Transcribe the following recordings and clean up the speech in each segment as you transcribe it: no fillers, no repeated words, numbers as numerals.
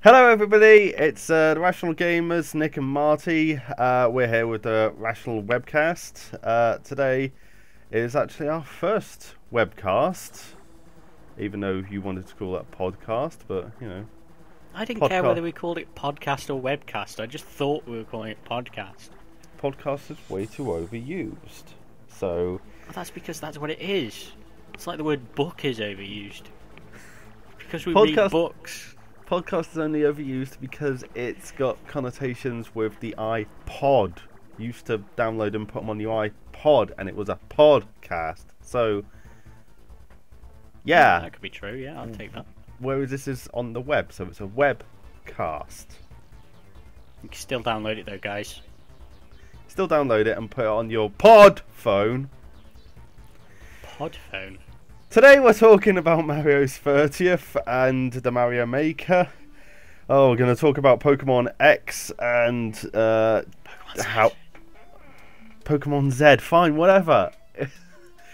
Hello everybody, it's the Rational Gamers, Nick and Marty. We're here with the Rational Webcast. Today is actually our first webcast, even though you wanted to call that podcast, but you know. I didn't care whether we called it podcast or webcast, I just thought we were calling it podcast. Podcast is way too overused, so... Well, that's because that's what it is. It's like the word book is overused. Because we Podcast... read books. Podcast is only overused because it's got connotations with the iPod. You used to download and put them on your iPod, and it was a podcast. So, yeah. That could be true, yeah, I'll take that. Whereas this is on the web, so it's a webcast. You can still download it though, guys. Still download it and put it on your pod phone. Pod phone? Today we're talking about Mario's 30th and the Mario Maker. Oh, we're going to talk about Pokemon X and Pokemon Z. Fine, whatever.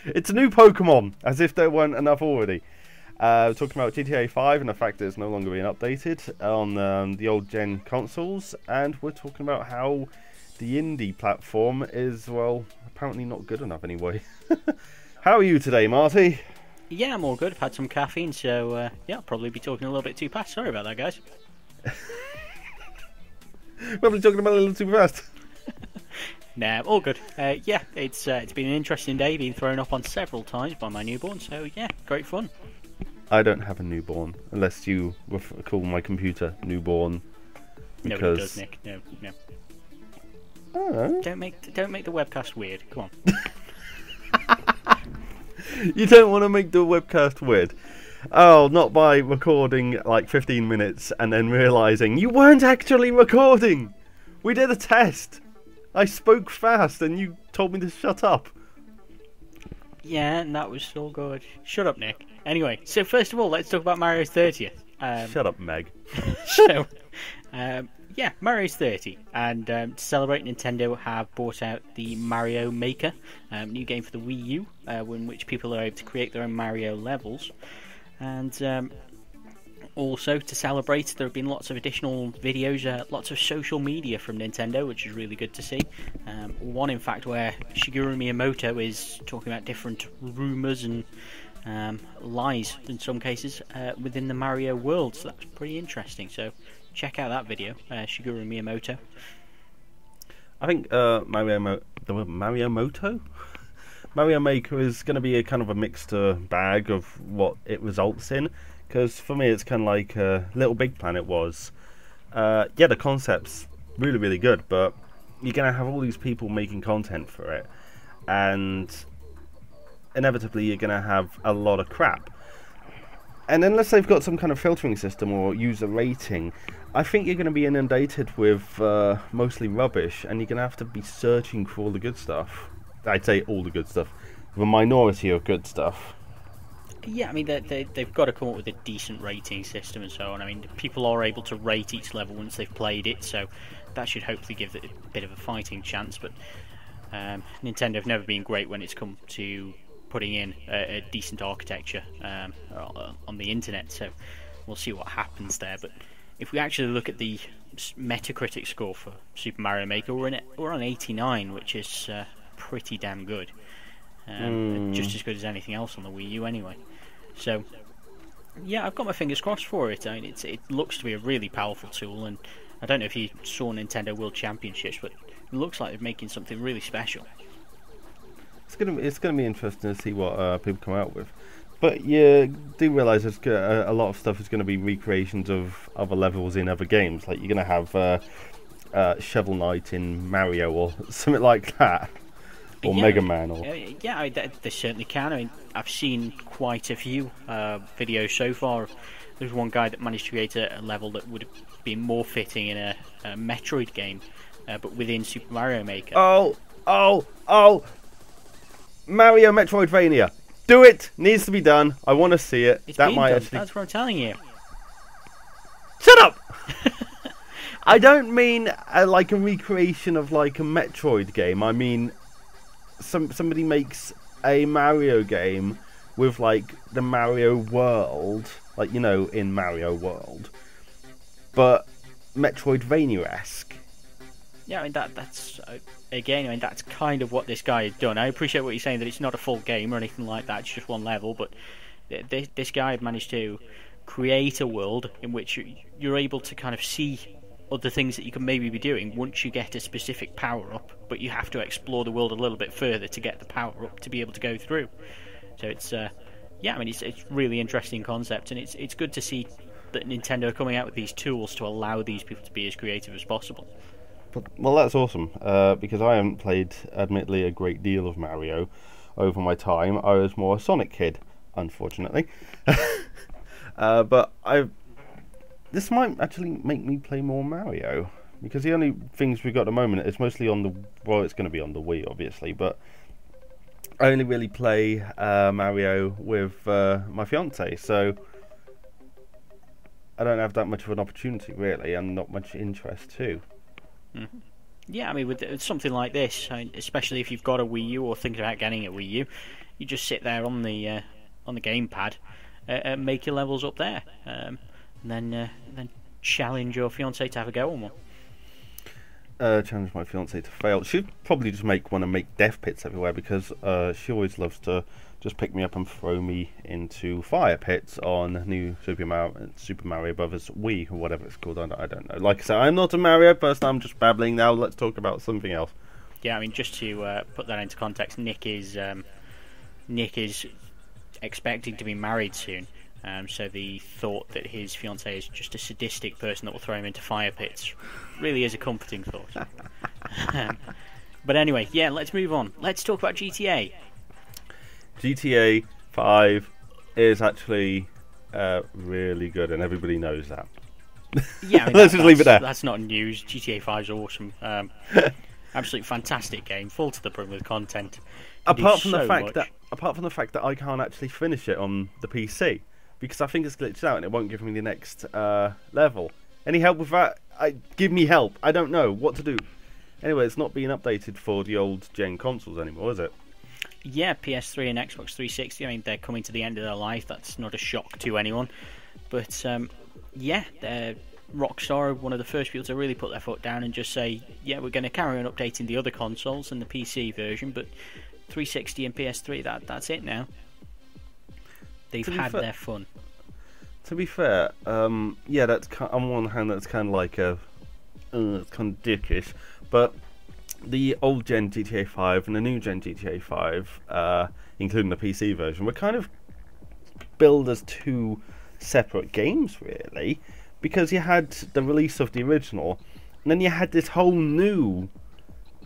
It's a new Pokemon, as if there weren't enough already. We're talking about GTA 5 and the fact that it's no longer being updated on the old gen consoles. And we're talking about how the indie platform is, well, apparently not good enough anyway. How are you today, Marty? Yeah, I'm all good. I've had some caffeine, so yeah, I'll probably be talking a little bit too fast. Sorry about that, guys. Probably talking about a little too fast. Nah, all good. Yeah, it's been an interesting day. Been thrown up on several times by my newborn, so yeah, great fun. I don't have a newborn, unless you call my computer newborn. Because... No, it does, Nick. No. Oh. Don't make the webcast weird. Come on. You don't want to make the webcast weird. Oh, not by recording like 15 minutes and then realising you weren't actually recording. We did a test. I spoke fast and you told me to shut up. Yeah, and that was so good. Shut up, Nick. Anyway, so first of all, let's talk about Mario's 30th. Shut up, Meg. Yeah, Mario's 30, and to celebrate, Nintendo have brought out the Mario Maker, new game for the Wii U, in which people are able to create their own Mario levels. And also, to celebrate, there have been lots of additional videos, lots of social media from Nintendo, which is really good to see. One, in fact, where Shigeru Miyamoto is talking about different rumours and lies, in some cases, within the Mario world, so that's pretty interesting. So check out that video, Shigeru Miyamoto. I think Mario Maker is going to be a kind of a mixed bag of what it results in. Because for me, it's kind of like Little Big Planet was. Yeah, the concept's really, really good, but you're going to have all these people making content for it, and inevitably you're going to have a lot of crap. And unless they've got some kind of filtering system or user rating, I think you're going to be inundated with mostly rubbish, and you're going to have to be searching for all the good stuff. I'd say all the good stuff, with a minority of good stuff. Yeah, I mean, they've got to come up with a decent rating system and so on. I mean, people are able to rate each level once they've played it, so that should hopefully give it a bit of a fighting chance. But Nintendo have never been great when it's come to putting in a decent architecture on the internet, so we'll see what happens there. But if we actually look at the Metacritic score for Super Mario Maker, we're on 89, which is pretty damn good. Just as good as anything else on the Wii U anyway. So yeah, I've got my fingers crossed for it. I mean, it looks to be a really powerful tool, and I don't know if you saw Nintendo World Championships, but it looks like they're making something really special. It's gonna be interesting to see what people come out with. But you do realise there's a lot of stuff is going to be recreations of other levels in other games. Like you're going to have Shovel Knight in Mario or something like that. Or yeah, Mega Man, or yeah, they certainly can. I mean, I've seen quite a few videos so far. There's one guy that managed to create a level that would have been more fitting in a Metroid game, but within Super Mario Maker. Oh! Mario Metroidvania, do it! Needs to be done. I want to see it. It's that might done. Actually. That's what I'm telling you. Shut up! I don't mean like a recreation of like a Metroid game. I mean, somebody makes a Mario game with like the Mario world, like, you know, in Mario World, but Metroidvania-esque. Yeah, I mean that's again. I mean that's kind of what this guy has done. I appreciate what you're saying that it's not a full game or anything like that. It's just one level, but this guy had managed to create a world in which you're able to kind of see other things that you can maybe be doing once you get a specific power up, but you have to explore the world a little bit further to get the power up to be able to go through. So it's yeah, I mean it's really interesting concept, and it's good to see that Nintendo are coming out with these tools to allow these people to be as creative as possible. Well, that's awesome, because I haven't played, admittedly, a great deal of Mario over my time. I was more a Sonic kid, unfortunately. But this might actually make me play more Mario, because the only things we've got at the moment is mostly on the... Well, it's going to be on the Wii, obviously, but I only really play Mario with my fiance, so I don't have that much of an opportunity, really, and not much interest, too. Mm-hmm. Yeah, I mean, with something like this, I mean, especially if you've got a Wii U or thinking about getting a Wii U, you just sit there on the gamepad and make your levels up there, and then challenge your fiancée to have a go on one. Challenge my fiancée to fail. She'd probably just make one and make death pits everywhere, because she always loves to just pick me up and throw me into fire pits on new Super Mario Brothers Wii, or whatever it's called. I don't know. Like I said, I'm not a Mario person. I'm just babbling now. Let's talk about something else. Yeah, I mean, just to put that into context, Nick is expecting to be married soon. So the thought that his fiancée is just a sadistic person that will throw him into fire pits really is a comforting thought. But anyway, yeah, let's move on. Let's talk about GTA. GTA 5 is actually really good, and everybody knows that. Yeah, I mean, let's just leave it there. That's not news. GTA 5 is awesome. Absolutely fantastic game, full to the brim with content. Apart from the fact that I can't actually finish it on the PC, because I think it's glitched out and it won't give me the next level. Any help with that? Give me help. I don't know what to do. Anyway, it's not being updated for the old gen consoles anymore, is it? Yeah, PS3 and Xbox 360. I mean, they're coming to the end of their life. That's not a shock to anyone. But yeah, Rockstar are one of the first people to really put their foot down and just say, yeah, we're going to carry on updating the other consoles and the PC version, but 360 and PS3, that's it now. They've had their fun. To be fair, yeah, that's on one hand that's kind of like it's kind of dickish, but the old gen GTA 5 and the new gen GTA 5, including the PC version, were kind of billed as two separate games, really, because you had the release of the original, and then you had this whole new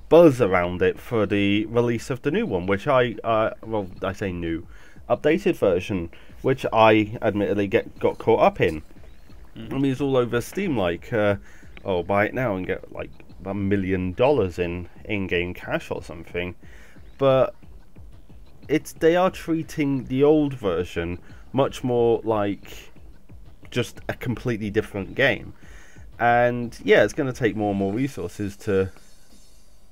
buzz around it for the release of the new one, which I say new, updated version, which I admittedly got caught up in. I mean, it's all over Steam, like, oh, buy it now and get like $1 million in in-game cash or something. But they are treating the old version much more like just a completely different game. And yeah, it's going to take more and more resources to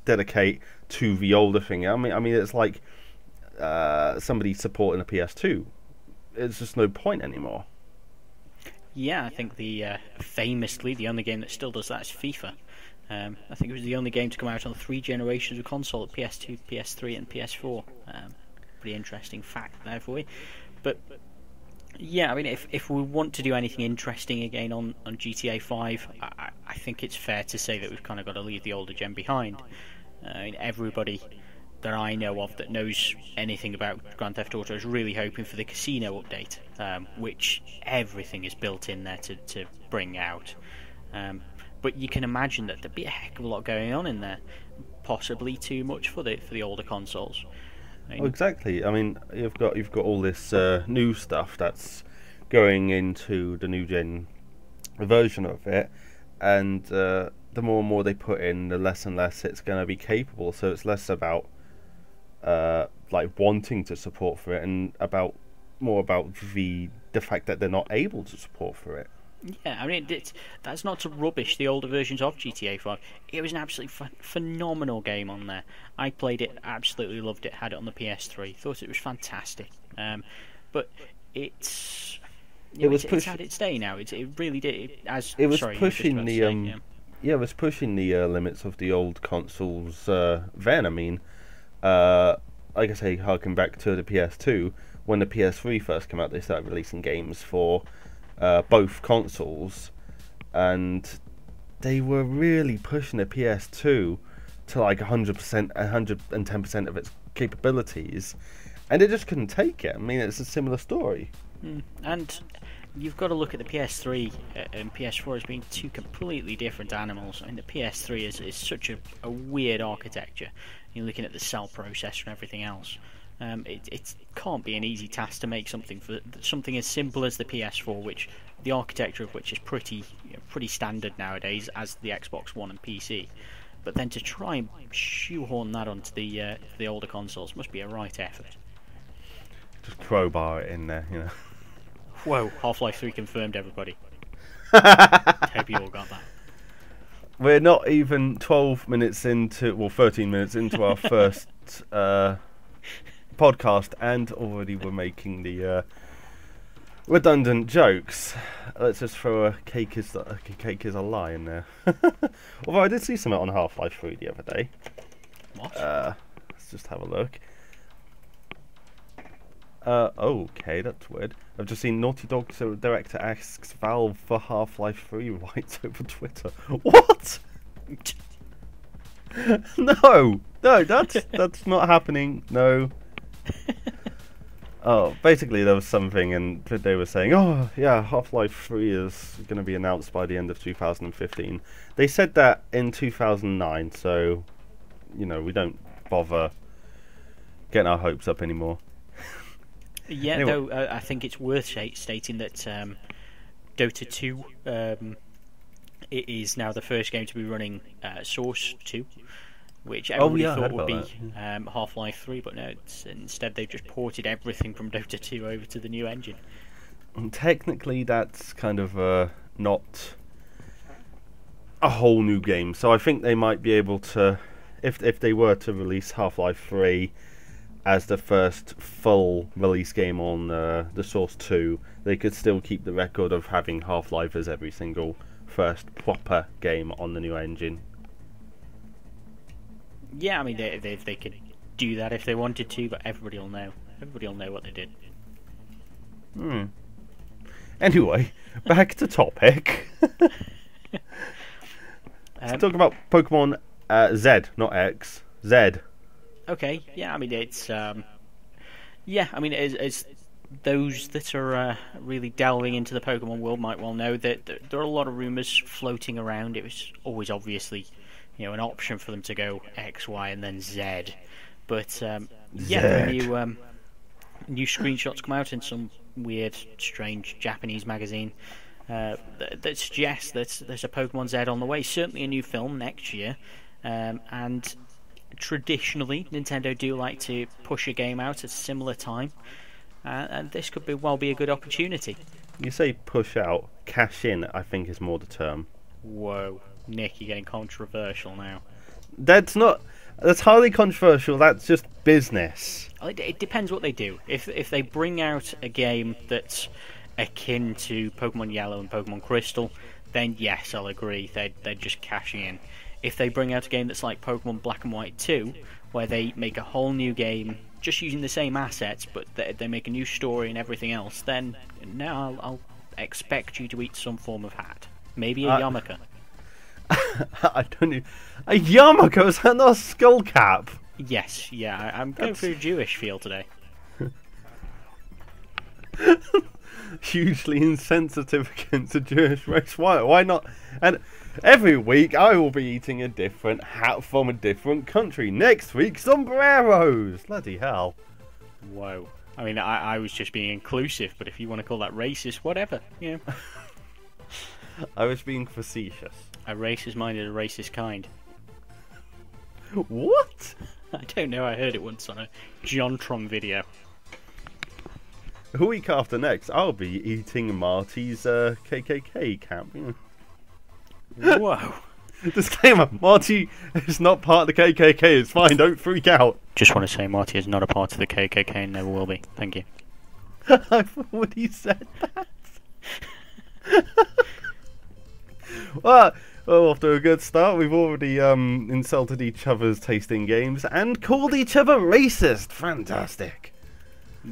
dedicate to the older thing. I mean, it's like somebody supporting a PS2. It's just no point anymore. Yeah, I think famously the only game that still does that is FIFA. I think it was the only game to come out on 3 generations of console: PS2, PS3, and PS4. Pretty interesting fact there for you. But yeah, I mean, if we want to do anything interesting again on GTA 5, I think it's fair to say that we've kind of got to leave the older gen behind. I mean, everybody that I know of that knows anything about Grand Theft Auto is really hoping for the casino update, which everything is built in there to bring out. But you can imagine that there'd be a heck of a lot going on in there, possibly too much for the older consoles. I mean, exactly. I mean, you've got all this new stuff that's going into the new gen version of it, and the more and more they put in, the less and less it's going to be capable. So it's less about like wanting to support for it, and more about the fact that they're not able to support for it. Yeah, I mean, that's not to rubbish the older versions of GTA 5. It was an absolutely phenomenal game on there. I played it, absolutely loved it, had it on the PS3, thought it was fantastic. But it's It's had its day now. It really did. It was pushing the it was pushing the limits of the old consoles. Then I mean, like I say, harking back to the PS2, when the PS3 first came out, they started releasing games for both consoles, and they were really pushing the PS2 to like 100%, 110% of its capabilities, and they just couldn't take it. I mean, it's a similar story. And you've got to look at the PS3 and PS4 as being two completely different animals. I mean, the PS3 is such a weird architecture. You're looking at the cell processor and everything else. It can't be an easy task to make something as simple as the PS4, which the architecture of which is pretty standard nowadays as the Xbox One and PC. But then to try and shoehorn that onto the older consoles must be a right effort. Just crowbar it in there, you know. Whoa, Half-Life 3 confirmed, everybody. Hope you all got that. We're not even 13 minutes into our first podcast, and already we're making the redundant jokes. Let's just throw a cake is a lie in there. Although I did see something on Half-Life 3 the other day. What? Let's just have a look. Okay, that's weird. I've just seen Naughty Dog's director asks Valve for Half-Life 3 rights over Twitter. What? No, that's not happening. No. Oh, basically there was something, and they were saying, oh yeah, Half-Life 3 is going to be announced by the end of 2015. They said that in 2009, so you know we don't bother getting our hopes up anymore. Yeah, Anyway. though I think it's worth stating that Dota 2 it is now the first game to be running Source 2, which everybody thought would be Half-Life 3, but no, instead they've just ported everything from Dota 2 over to the new engine. And technically, that's kind of not a whole new game, so I think they might be able to, if they were to release Half-Life 3 as the first full release game on the Source 2, they could still keep the record of having Half-Life as every single first proper game on the new engine. Yeah, I mean they could do that if they wanted to, but everybody will know. Everybody will know what they did. Anyway, back to topic. Let's talk about Pokemon Z, not X. Z. Okay, yeah, I mean it's as those that are really delving into the Pokemon world might well know that there are a lot of rumours floating around. It was always obviously, an option for them to go X, Y, and then Z. But new screenshots come out in some weird, strange Japanese magazine that suggests that there's a Pokemon Z on the way. Certainly a new film next year, and traditionally Nintendo do like to push a game out at a similar time, and this could well be a good opportunity. You say push out, cash in I think is more the term. Whoa, Nick, you're getting controversial now. That's hardly controversial, that's just business. It depends what they do. If they bring out a game that's akin to Pokemon Yellow and Pokemon Crystal, then yes, I'll agree, they're just cashing in. If they bring out a game that's like Pokemon Black and White 2, where they make a whole new game just using the same assets, but they make a new story and everything else, then no, I'll expect you to eat some form of hat. Maybe a yarmulke. I don't know. A yarmulke? Is that not a skull cap? Yes, yeah, I'm going for a Jewish feel today. Hugely insensitive against the Jewish race. Why not? And every week I will be eating a different hat from a different country. Next week, sombreros. Bloody hell. Whoa. I mean, I was just being inclusive, but if you want to call that racist, whatever. Yeah. I was being facetious. A racist mind is a racist kind. What? I don't know, I heard it once on a Jontron video. A week after next, I'll be eating Marty's KKK camp. Whoa. Disclaimer, Marty is not part of the KKK, it's fine, don't freak out. Just want to say Marty is not a part of the KKK and never will be. Thank you. I thought he said that. Well, off to a good start. We've already insulted each other's taste in games and called each other racist. Fantastic.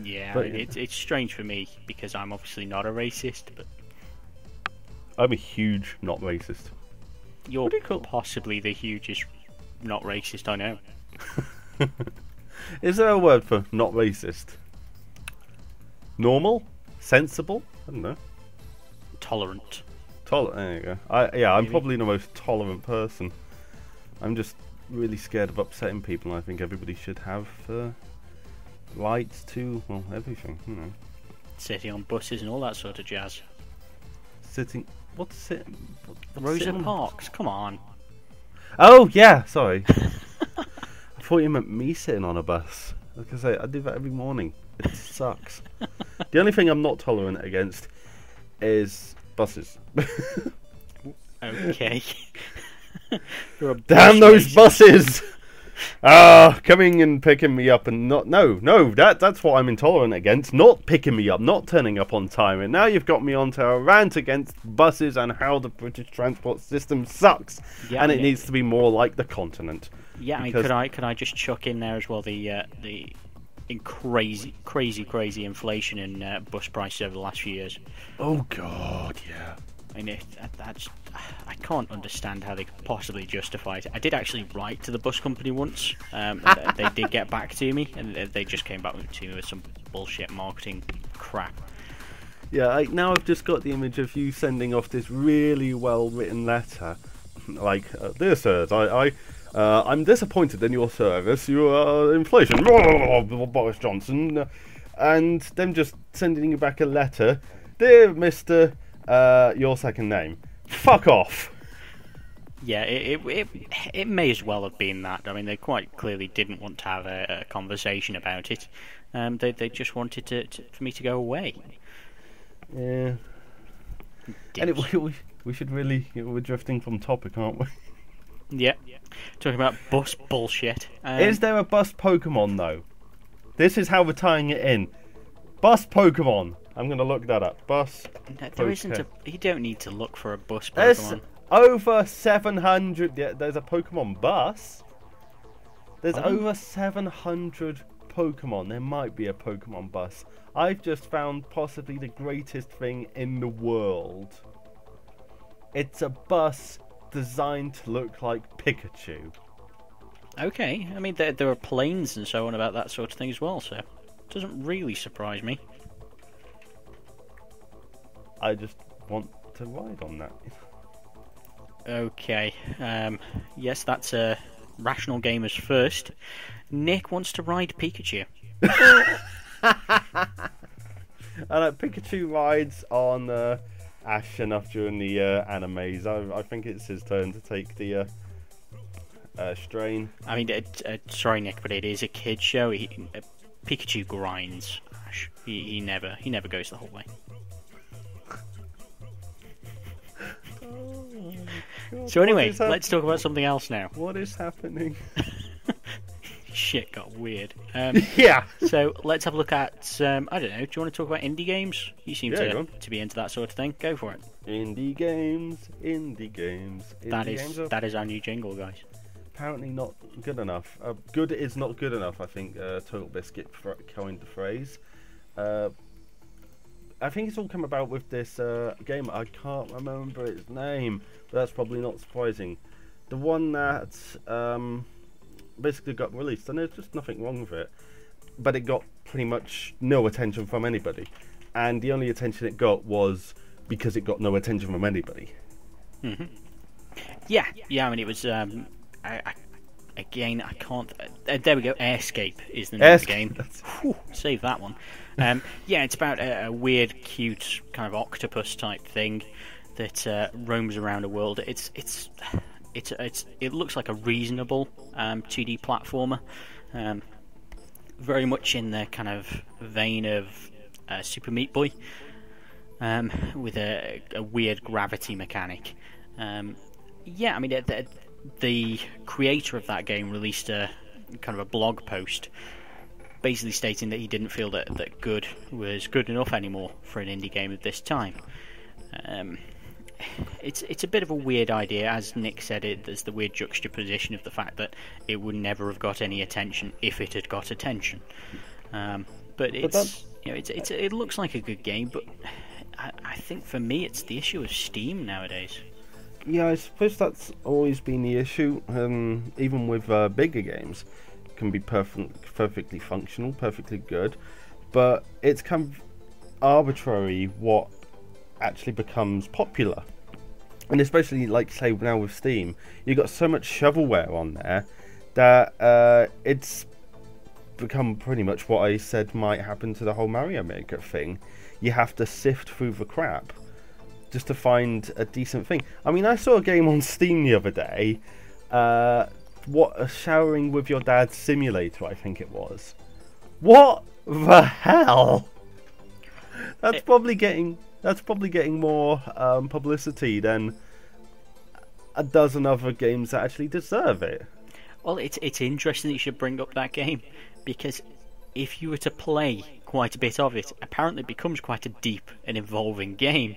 Yeah, But- it's strange for me because I'm obviously not a racist, but I'm a huge not racist. you're do you call- possibly the hugest not racist I know. Is there a word for not racist? Normal? Sensible? I don't know. Tolerant. There you go. I'm Maybe. probably the most tolerant person. I'm just really scared of upsetting people, and I think everybody should have rights to, well, everything, you know. Sitting on buses and all that sort of jazz. Sitting... What's it? Rosa sitting on- Parks, come on. Oh, yeah, sorry. I thought you meant me sitting on a bus. Like I say, I do that every morning. It sucks. The only thing I'm not tolerant against is buses. Okay. You're a Damn bus those racist. buses! Coming and picking me up and not... No, that's what I'm intolerant against. Not picking me up, not turning up on time. And now you've got me onto a rant against buses and how the British transport system sucks. Yeah, and it yeah. needs to be more like the continent. Yeah, I mean, because- could I just chuck in there as well the crazy inflation in bus prices over the last few years. Oh, God, yeah. I mean, I can't understand how they could possibly justify it. I did actually write to the bus company once. They did get back to me, and they just came back to me with some bullshit marketing crap. Yeah, now I've just got the image of you sending off this really well-written letter. Like, dear sirs, I'm disappointed in your service. You are inflation, Boris Johnson, and them just sending you back a letter. Dear Mr. Your second name. Fuck off. Yeah, it may as well have been that. I mean, they quite clearly didn't want to have a conversation about it. They just wanted for me to go away. Yeah. Anyway, we should really... We're drifting from topic, aren't we? Yeah, talking about bus bullshit. Is there a bus Pokemon, though? This is how we're tying it in. Bus Pokemon. I'm going to look that up. Bus No, there isn't a. You don't need to look for a bus There's Pokemon. over 700... Yeah, there's a Pokemon bus. There's Oh. over 700 Pokemon. There might be a Pokemon bus. I've just found possibly the greatest thing in the world. It's a bus designed to look like Pikachu. Okay, I mean there are planes and so on about that sort of thing as well, so it doesn't really surprise me. I just want to ride on that. Okay, yes, that's Rational Gamers first. Nick wants to ride Pikachu. And Pikachu rides on Ash enough during the animes. I think it's his turn to take the strain. I mean, sorry Nick, but it is a kid show. Pikachu grinds Ash. He never goes the whole way. So anyway, let's talk about something else now. What is happening? Shit got weird. Yeah. So let's have a look at. I don't know. Do you want to talk about indie games? You seem Yeah, go on. to be into that sort of thing. Go for it. Indie games, indie games. That Indie is games are that is our new jingle, guys. apparently not good enough. Good is not good enough, I think Total Biscuit coined the phrase. I think it's all come about with this game. I can't remember its name, but that's probably not surprising. The one that basically got released, and there's just nothing wrong with it, but it got pretty much no attention from anybody, and the only attention it got was because it got no attention from anybody. Hmm. Yeah. I mean, it was. Again, I can't. There we go. Airscape is the name of the game. Whew, save that one. Yeah, it's about a weird, cute kind of octopus type thing that roams around a world. It looks like a reasonable 2D platformer, very much in the kind of vein of Super Meat Boy, with a weird gravity mechanic. Yeah, I mean the creator of that game released a kind of a blog post basically stating that he didn't feel that good was good enough anymore for an indie game of this time. It's a bit of a weird idea, as Nick said. There's the weird juxtaposition of the fact that it would never have got any attention if it had got attention. But it looks like a good game, but I think for me it's the issue of Steam nowadays. Yeah, I suppose that's always been the issue. Even with bigger games, it can be perfectly functional, perfectly good, but it's kind of arbitrary what actually becomes popular. And especially, like, say, now with Steam, you've got so much shovelware on there that it's become pretty much what I said might happen to the whole Mario Maker thing. You have to sift through the crap just to find a decent thing. I mean, I saw a game on Steam the other day, a showering with your dad simulator, I think it was. What the hell? That's probably getting more publicity than a dozen other games that actually deserve it. Well, it's interesting that you should bring up that game, because if you were to play quite a bit of it, apparently it becomes quite a deep and involving game.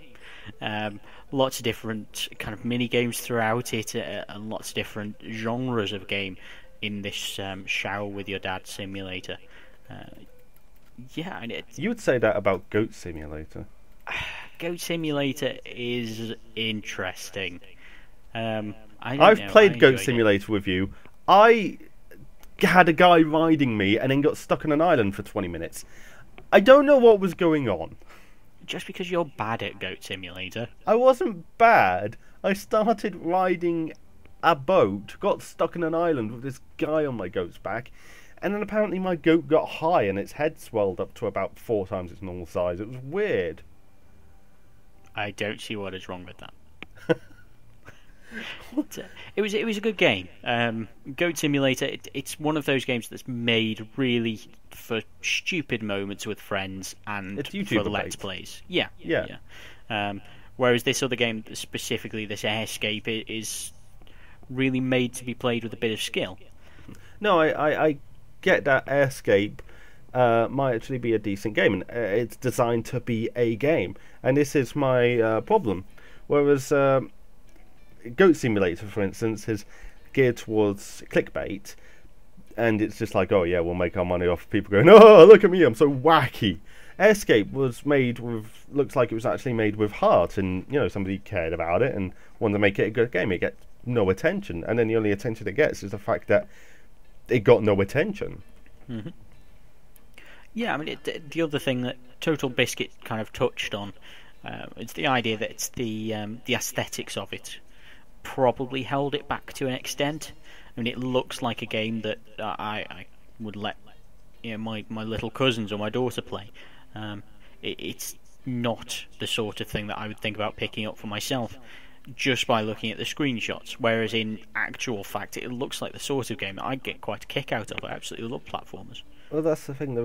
Lots of different kind of mini games throughout it, and lots of different genres of game in this shower with your dad simulator. Yeah, and you would say that about Goat Simulator. Goat Simulator is interesting. I've played Goat Simulator with you. I had a guy riding me and then got stuck on an island for 20 minutes. I don't know what was going on. Just because you're bad at Goat Simulator. I wasn't bad. I started riding a boat, got stuck on an island with this guy on my goat's back, and then apparently my goat got high and its head swelled up to about 4 times its normal size. It was weird. I don't see what is wrong with that. It was a good game. Goat Simulator. It's one of those games that's made really for stupid moments with friends and for Let's Plays. Yeah. Whereas this other game, specifically this Airscape, is really made to be played with a bit of skill. No, I get that Airscape might actually be a decent game, and it's designed to be a game. And this is my problem. Whereas Goat Simulator, for instance, is geared towards clickbait, and it's just like, oh yeah, we'll make our money off people going, oh, look at me, I'm so wacky. Airscape was made with, looks like it was actually made with heart, and somebody cared about it and wanted to make it a good game. It gets no attention, and then the only attention it gets is the fact that it got no attention. Mm-hmm. Yeah, I mean, the other thing that Total Biscuit kind of touched on, it's the idea that it's the aesthetics of it probably held it back to an extent. I mean, it looks like a game that I would let my little cousins or my daughter play. It's not the sort of thing that I would think about picking up for myself just by looking at the screenshots, whereas in actual fact it looks like the sort of game that I'd get quite a kick out of. I absolutely love platformers. Well, that's the thing. There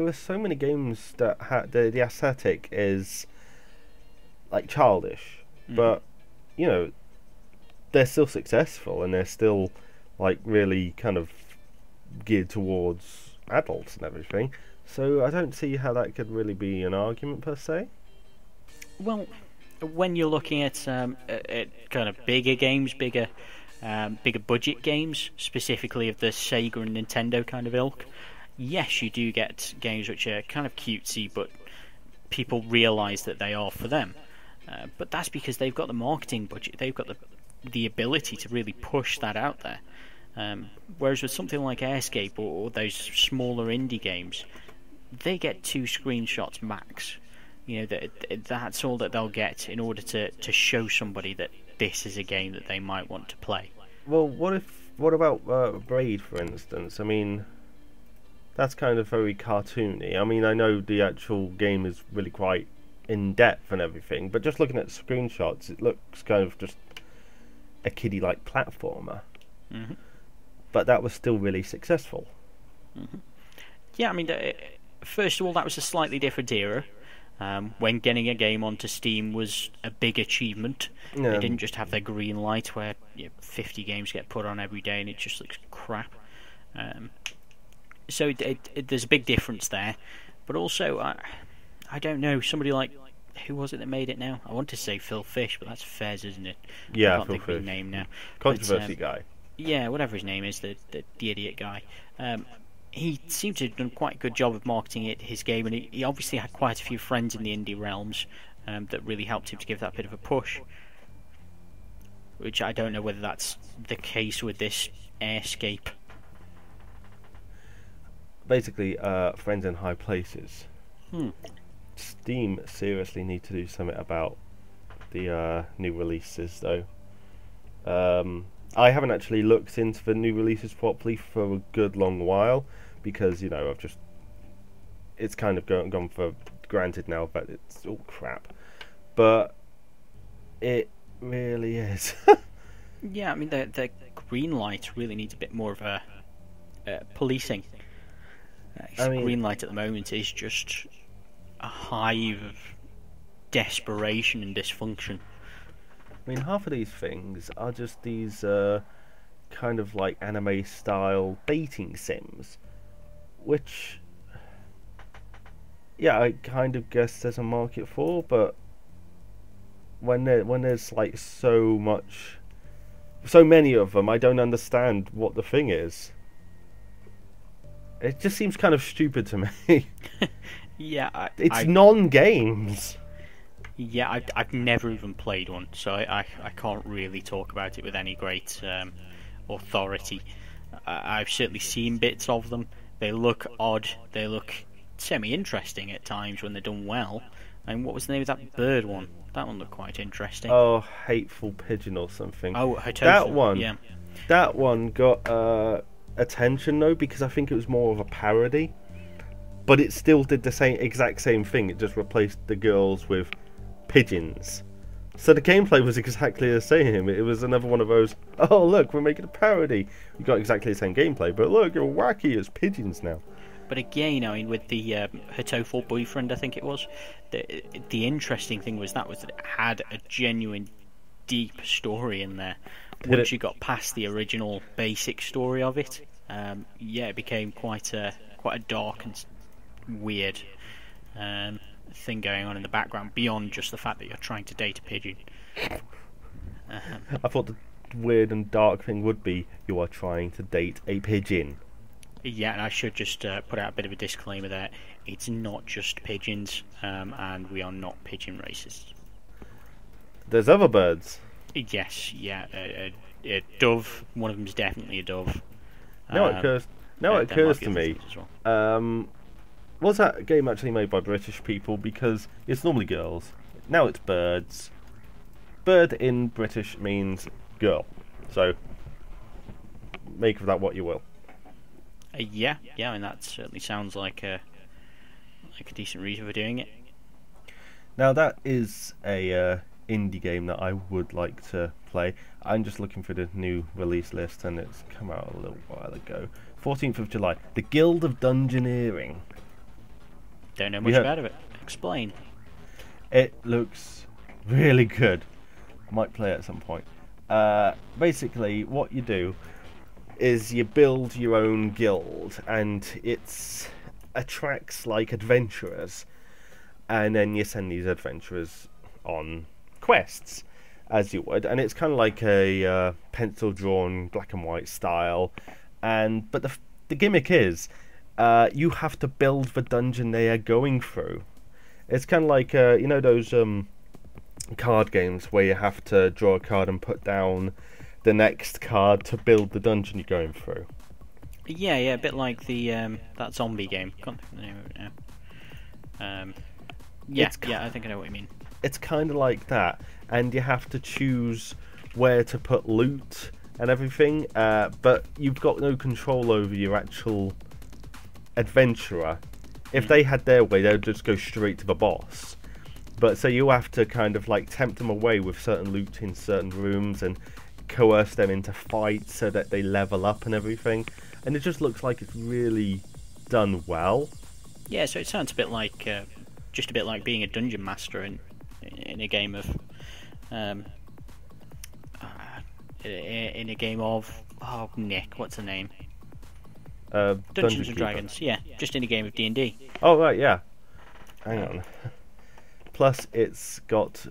were so many games that had the aesthetic is like childish, but they're still successful and they're still like really kind of geared towards adults and everything. So I don't see how that could really be an argument per se. Well, when you're looking at kind of bigger games, bigger budget games, specifically of the Sega and Nintendo kind of ilk, yes, you do get games which are kind of cutesy, but people realise that they are for them. But that's because they've got the marketing budget, they've got the ability to really push that out there. Whereas with something like Airscape or those smaller indie games, they get 2 screenshots max. That's all that they'll get in order to show somebody that this is a game that they might want to play. Well, what about Braid, for instance? I mean, that's kind of very cartoony. I mean, I know the actual game is really quite in depth and everything, but just looking at screenshots, it looks kind of just a kiddie-like platformer. Mm-hmm. But that was still really successful. Mm-hmm. Yeah, I mean, first of all, that was a slightly different era. When getting a game onto Steam was a big achievement. They didn't just have their green light where 50 games get put on every day and it just looks crap. So there's a big difference there, but also I don't know, somebody like, who was it that made it now? I want to say Phil Fish, but that's Fez, isn't it? Yeah, I can't Phil think of his Fish. name now. Controversy guy. Yeah, whatever his name is, the idiot guy. He seemed to have done quite a good job of marketing his game, and he obviously had quite a few friends in the indie realms that really helped him to give that bit of a push. Which I don't know whether that's the case with this Airscape. Basically, friends in high places. Hmm. Steam seriously need to do something about the new releases, though. I haven't actually looked into the new releases properly for a good long while because I've just it's kind of gone for granted now that it's all crap, but it really is. Yeah, I mean the green light really needs a bit more of a policing. Green light at the moment is just a hive of desperation and dysfunction. I mean, half of these things are just these kind of like anime style dating sims, which, yeah, I kind of guess there's a market for, but when there's like so many of them, I don't understand what the thing is. It just seems kind of stupid to me. Yeah, it's non-games. Yeah, I've never even played one, so I can't really talk about it with any great authority. I've certainly seen bits of them. They look odd. They look semi-interesting at times when they're done well. And what was the name of that bird one? That one looked quite interesting. Oh, Hateful Pigeon or something. Oh, Hatoful, that one. Yeah. That one got attention though because I think it was more of a parody, but it still did the exact same thing. It just replaced the girls with pigeons. So the gameplay was exactly the same. It was another one of those, oh look, we're making a parody. We got exactly the same gameplay, but look, you're wacky as pigeons now. But again, I mean, with the Hatoful boyfriend, I think it was, the interesting thing was that it had a genuine deep story in there. Once you got past the original basic story of it, it became quite a dark and weird thing going on in the background beyond just the fact that you're trying to date a pigeon. I thought the weird and dark thing would be you are trying to date a pigeon. Yeah, and I should just put out a bit of a disclaimer there. It's not just pigeons, and we are not pigeon racists. There's other birds. Yes, yeah, a dove. One of them is definitely a dove. Now it occurs to me. Well. Was that game actually made by British people? Because it's normally girls. Now it's birds. Bird in British means girl. So make of that what you will. Yeah. I mean that certainly sounds like a decent reason for doing it. Now that is a indie game that I would like to play. I'm just looking for the new release list, and it's come out a little while ago. 14th of July. The Guild of Dungeoneering. Don't know much about it. Explain. It looks really good. I might play it at some point. Basically, what you do is you build your own guild, and it attracts like adventurers, and then you send these adventurers on quests as you would, and it's kind of like a pencil drawn black and white style, but the gimmick is you have to build the dungeon they are going through. It's kind of like those card games where you have to draw a card and put down the next card to build the dungeon you're going through. Yeah, a bit like the that zombie game. Can't think of the name of it now. I think I know what you mean. It's kind of like that, and you have to choose where to put loot and everything, but you've got no control over your actual adventurer. If they had their way, they'd just go straight to the boss. But so you have to kind of like tempt them away with certain loot in certain rooms and coerce them into fights so that they level up and everything. And it just looks like it's really done well. Yeah, so it sounds a bit like just a bit like being a dungeon master in a game of Nick, what's the name? Dungeons and Keeper. Dragons, yeah, just in a game of D&D. Oh right, yeah. Hang on. Plus, it's got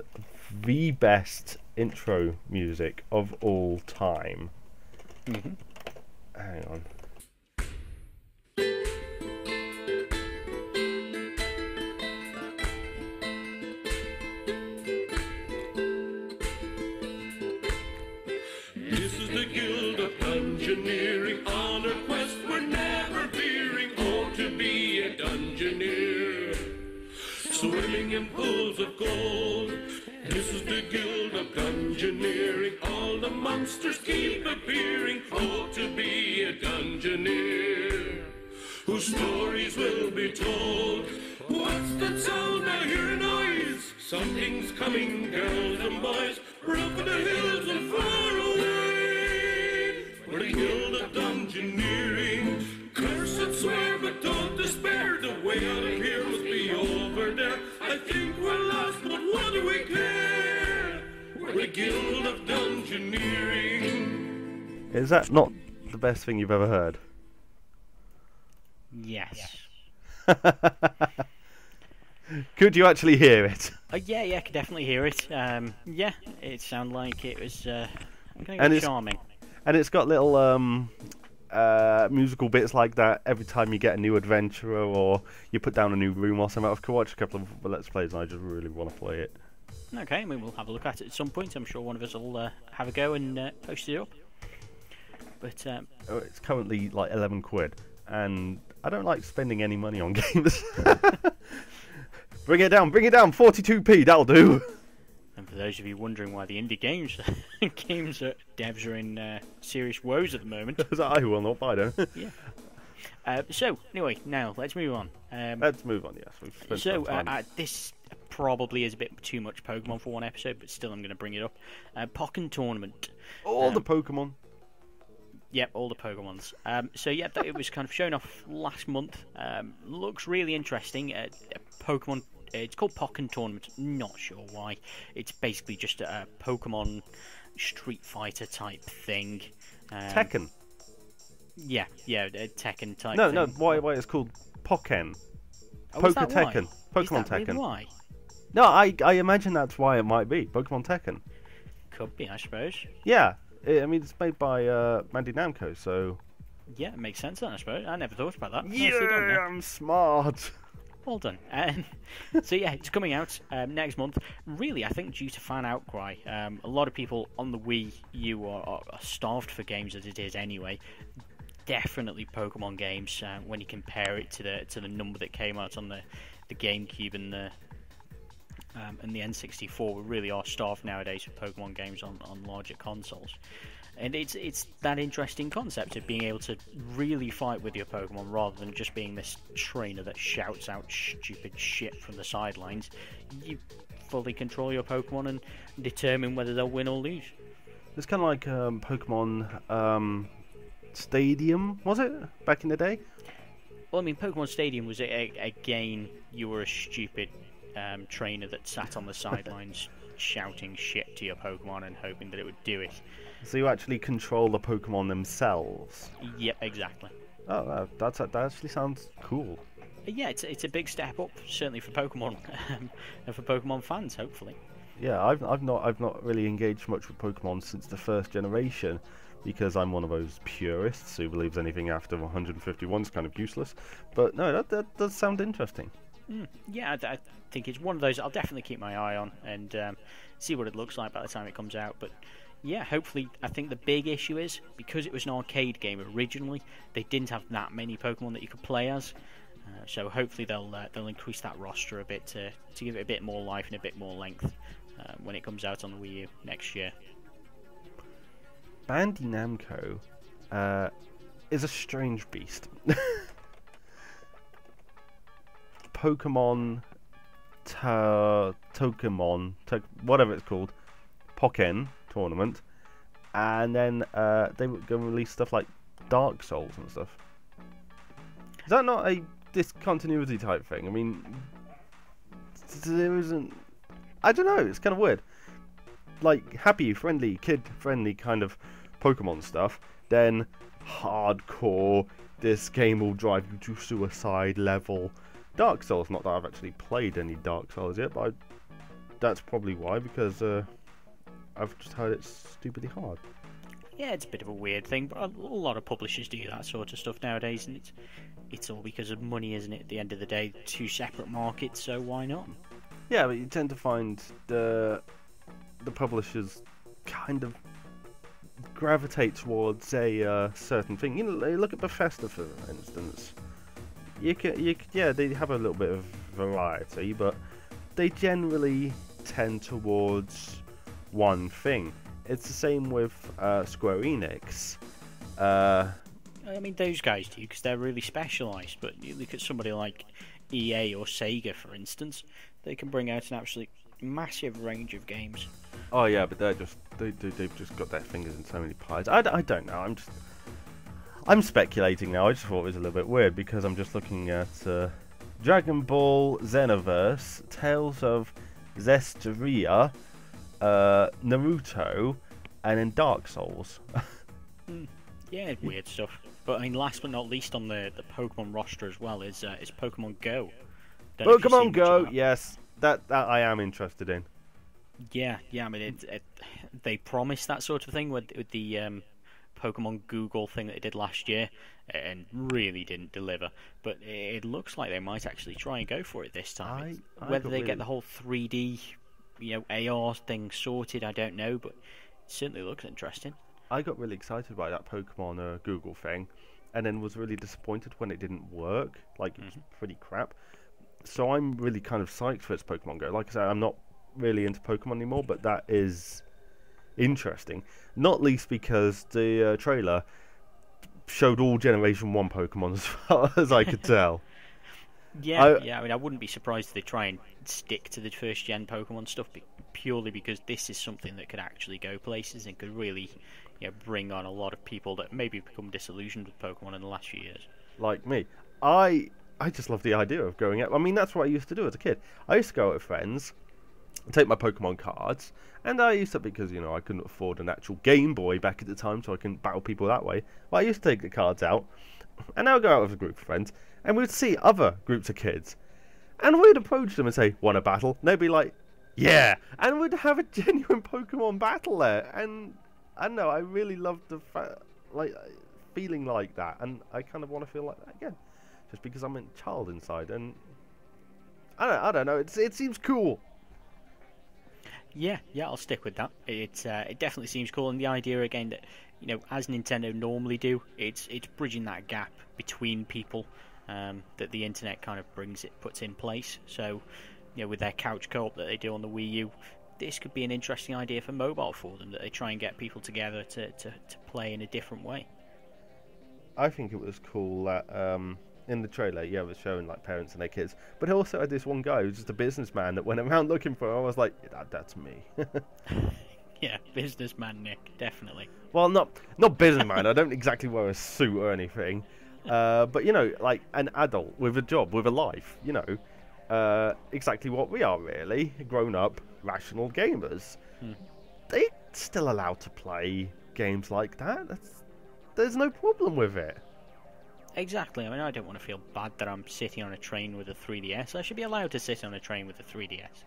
the best intro music of all time. Mm-hmm. Hang on. This is the Guild of Dungeoneering. On our quest, we're never veering. Oh, to be a Dungeoneer, swimming in pools of gold. This is the Guild of Dungeoneering. All the monsters keep appearing. Oh, to be a Dungeoneer, whose stories will be told. What's that sound? I hear a noise. Something's coming, girls and boys. We're up in the hills and far away. We're the Guild of Dungeoneering. Curse and swear, but don't despair. The way out of here must be over there. I think we're lost, but what do we care? We're the Guild of Dungeoneering. Is that not the best thing you've ever heard? Yes. Could you actually hear it? Yeah, I could definitely hear it. Yeah, it sounded like it was charming. And it's got little musical bits like that every time you get a new adventurer or you put down a new room or something. I've watched a couple of Let's Plays and I just really want to play it. Okay, I mean, we'll have a look at it at some point. I'm sure one of us will have a go and post it up. But It's currently like 11 quid and I don't like spending any money on games. Bring it down, 42p, that'll do. And for those of you wondering why the indie games devs are in serious woes at the moment. Is that I will not buy them? Yeah. So anyway, now let's move on. Let's move on. Yes, we've spent some time. This probably is a bit too much Pokemon for one episode, but still I'm going to bring it up. Pokken Tournament. All the Pokemon. Yep, all the Pokemons. It was kind of shown off last month. Looks really interesting. Pokemon. It's called Pokken Tournament. Not sure why. It's basically just a Pokemon Street Fighter type thing. Tekken. Yeah, a Tekken type. No, thing. no. Why it's called Pokken? Oh, is that why? Tekken. Pokemon Is that Tekken. really why? No, I imagine that's why it might be Pokemon Tekken. Could be, I suppose. Yeah, I mean it's made by Bandai Namco, so. Yeah, it makes sense then, I suppose. I never thought about that. Yeah, Nicely done, yeah. I'm smart. Well done. So yeah, it's coming out next month. Really, I think due to fan outcry, a lot of people on the Wii U are starved for games as it is anyway. Definitely Pokemon games when you compare it to the number that came out on the GameCube and the N64. We really are starved nowadays for Pokemon games on larger consoles. And it's that interesting concept of being able to really fight with your Pokemon rather than just being this trainer that shouts out stupid shit from the sidelines. You fully control your Pokemon and determine whether they'll win or lose. It's kind of like Pokemon Stadium, was it? Back in the day? Well, I mean, Pokemon Stadium was again, you were a stupid trainer that sat on the sidelines shouting shit to your Pokemon and hoping that it would do it. So you actually control the Pokemon themselves? Yep, exactly. Oh, that actually sounds cool. Yeah, it's a big step up, certainly for Pokemon and for Pokemon fans, hopefully. Yeah, I've not really engaged much with Pokemon since the first generation, because I'm one of those purists who believes anything after 151 is kind of useless. But no, that does sound interesting. Yeah, I think it's one of those I'll definitely keep my eye on and see what it looks like by the time it comes out. But yeah, hopefully, I think the big issue is, because it was an arcade game originally, they didn't have that many Pokemon that you could play as. So hopefully they'll increase that roster a bit to give it a bit more life and a bit more length when it comes out on the Wii U next year. Bandai Namco is a strange beast. Pokemon, whatever it's called, Pokken Tournament, and then they were going to release stuff like Dark Souls and stuff. Is that not a discontinuity type thing? I mean, there isn't. I don't know. It's kind of weird. Like happy, friendly, kid-friendly kind of Pokemon stuff, then hardcore this game will drive you to suicide level Dark Souls. Not that I've actually played any Dark Souls yet, but that's probably why, because I've just heard it's stupidly hard. Yeah, it's a bit of a weird thing, but a lot of publishers do that sort of stuff nowadays, and it's all because of money, isn't it? At the end of the day, two separate markets, so why not? Yeah, but you tend to find the publishers kind of gravitate towards a certain thing. You know, look at Bethesda, for instance. Yeah, they have a little bit of variety, but they generally tend towards one thing. It's the same with Square Enix. I mean, those guys do, because they're really specialised, but you look at somebody like EA or Sega, for instance, they can bring out an absolutely massive range of games. Oh yeah, but they've just got their fingers in so many pies. I don't know. I'm speculating now. I just thought it was a little bit weird because I'm just looking at Dragon Ball Xenoverse, Tales of Zestiria, Naruto, and then Dark Souls. Yeah, weird stuff. But I mean, last but not least on the Pokemon roster as well is Pokemon Go. Pokemon Go, yes, that I am interested in. Yeah. I mean, they promised that sort of thing with the Pokemon Google thing that they did last year, and really didn't deliver. But it looks like they might actually try and go for it this time. Whether they get the whole 3D, AR thing sorted, I don't know, but it certainly looks interesting. I got really excited by that Pokemon Google thing, and then was really disappointed when it didn't work. Like, it was pretty crap. So I'm really kind of psyched for its Pokemon Go. Like I said, I'm not really into Pokemon anymore, but that is interesting. Not least because the trailer showed all Generation 1 Pokemon as far as I could tell. Yeah. I mean, I wouldn't be surprised if they try and stick to the first gen Pokemon stuff, purely because this is something that could actually go places and could really, bring on a lot of people that maybe become disillusioned with Pokemon in the last few years. Like me, I just love the idea of going out. I mean, that's what I used to do as a kid. I used to go out with friends, take my Pokemon cards, and I used to, because I couldn't afford an actual Game Boy back at the time, so I couldn't battle people that way. But I used to take the cards out, and I would go out with a group of friends, and we'd see other groups of kids, and we'd approach them and say, "Want a battle?" And they'd be like, "Yeah," and we'd have a genuine Pokemon battle there. And I don't know, I really loved the feeling like that, and I kind of want to feel like that again, just because I'm a child inside, and I don't know, it seems cool. Yeah, I'll stick with that. It definitely seems cool, and the idea again that as Nintendo normally do, it's bridging that gap between people that the internet kind of puts in place. So, with their couch co-op that they do on the Wii U, this could be an interesting idea for mobile for them, that they try and get people together to play in a different way. I think it was cool that in the trailer, it was showing like parents and their kids, but it also had this one guy who's just a businessman that went around looking for him. I was like, that's me. Yeah, businessman Nick, definitely. Well, not businessman. I don't exactly wear a suit or anything, but like an adult with a job, with a life. Exactly what we are, really, grown-up, rational gamers. They're still allowed to play games like that. There's no problem with it. Exactly. I mean, I don't want to feel bad that I'm sitting on a train with a 3DS. I should be allowed to sit on a train with a 3DS.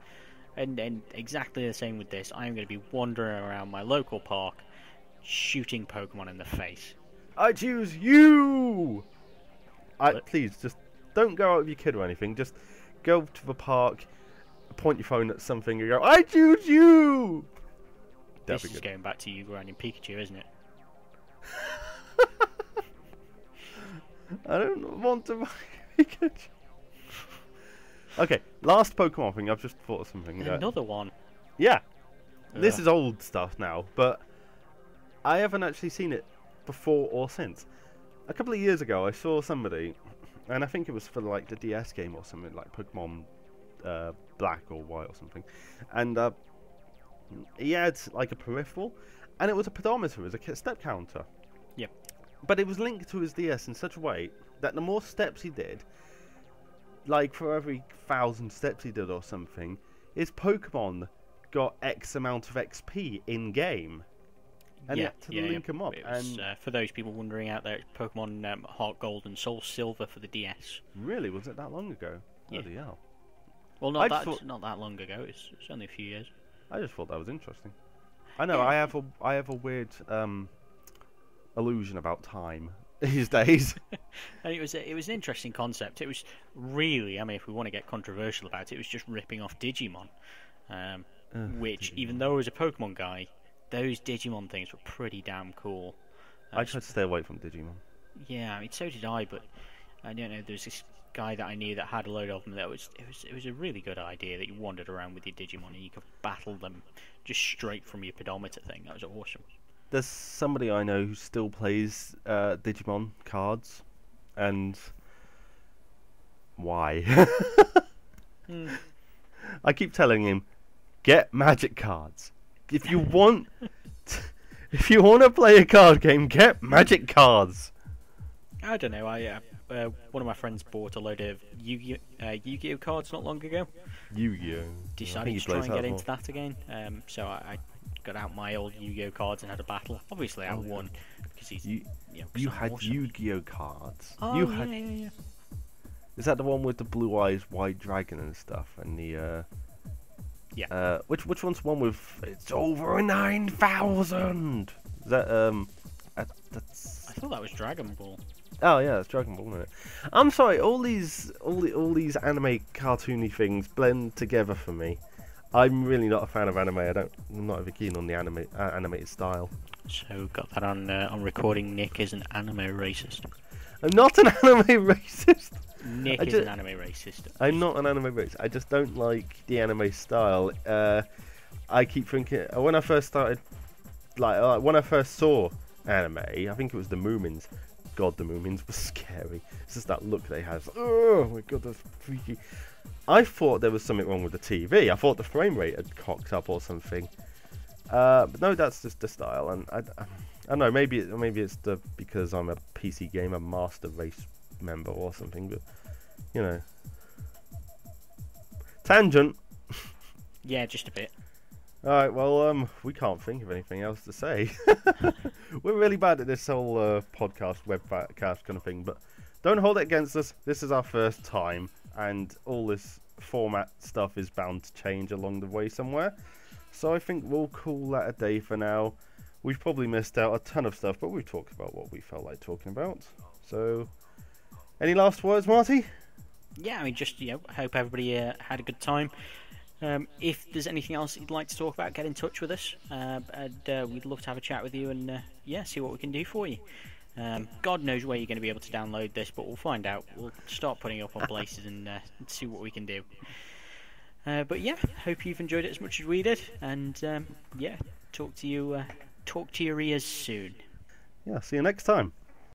And exactly the same with this. I'm going to be wandering around my local park, shooting Pokemon in the face. I choose you! Please, just don't go out with your kid or anything. Just go to the park, point your phone at something, and go, I choose you! This is going back to you grinding Pikachu, isn't it? I don't want to buy Pikachu. Okay, last Pokemon thing. I've just thought of something. Another one. Yeah. This is old stuff now, but I haven't actually seen it before or since. A couple of years ago, I saw somebody, and I think it was for like the DS game or something, like Pokemon Black or White or something, and he had like a peripheral, and it was a pedometer, as a step counter. Yep. But it was linked to his DS in such a way that the more steps he did, like for every 1,000 steps he did or something, his Pokemon got X amount of XP in game. and you had to link them up. It was, and for those people wondering out there, it's Pokemon Heart Gold and Soul Silver for the DS. really, was it that long ago? Yeah. Bloody hell. Well, I not just not that long ago. It's only a few years. I just thought that was interesting. I know, Yeah. I have a weird illusion about time these days. And it was an interesting concept. It was really, I mean, if we want to get controversial about it, it was just ripping off Digimon. Which, Digimon. even though I was a Pokemon guy, those Digimon things were pretty damn cool. I tried to stay away from Digimon. Yeah, I mean, so did I, but I don't know. There's this guy that I knew that had a load of them. It was a really good idea that you wandered around with your Digimon and you could battle them just straight from your pedometer thing. That was awesome. There's somebody I know who still plays Digimon cards, and why? I keep telling him, get Magic cards. If you want, if you want to play a card game, get Magic cards. I don't know. One of my friends bought a load of Yu-Gi-Oh cards not long ago. Yu-Gi-Oh. Decided to try and get into that again. So I got out my old Yu-Gi-Oh cards and had a battle. Obviously, I won because he's You, 'cause you I'm had awesome. Yu-Gi-Oh cards. Oh, you yeah, had. yeah. Is that the one with the blue eyes, white dragon and stuff, and the? Yeah. Which one's the one with? It's over 9,000. Is that that's. I thought that was Dragon Ball. Oh yeah, it's Dragon Ball, isn't it? I'm sorry, all these anime cartoony things blend together for me. I'm really not a fan of anime. I'm not ever keen on the animated style. So got that on recording. Nick is an anime racist. I'm not an anime racist. Nick is an anime racist. I'm not an anime racist. I just don't like the anime style. I keep thinking when I first started, when I first saw anime, I think it was the Moomins. God, the Moomins were scary. It's just that look they have. Oh my god, that's freaky. I thought there was something wrong with the TV. I thought the frame rate had cocked up or something. But no, that's just the style. And I don't know. Maybe it's because I'm a PC gamer master race member or something. But you know, tangent. Yeah, just a bit. Alright, well, we can't think of anything else to say. We're really bad at this whole podcast, webcast kind of thing, but don't hold it against us. This is our first time, and all this format stuff is bound to change along the way somewhere. So I think we'll call that a day for now. We've probably missed out a ton of stuff, but we've talked about what we felt like talking about. So, any last words, Marty? Yeah, I mean, just I hope everybody had a good time. If there's anything else you'd like to talk about, get in touch with us. We'd love to have a chat with you and see what we can do for you. God knows where you're going to be able to download this, but we'll find out. We'll start putting it up on places and see what we can do. But yeah, hope you've enjoyed it as much as we did, and talk to your ears soon. Yeah, see you next time.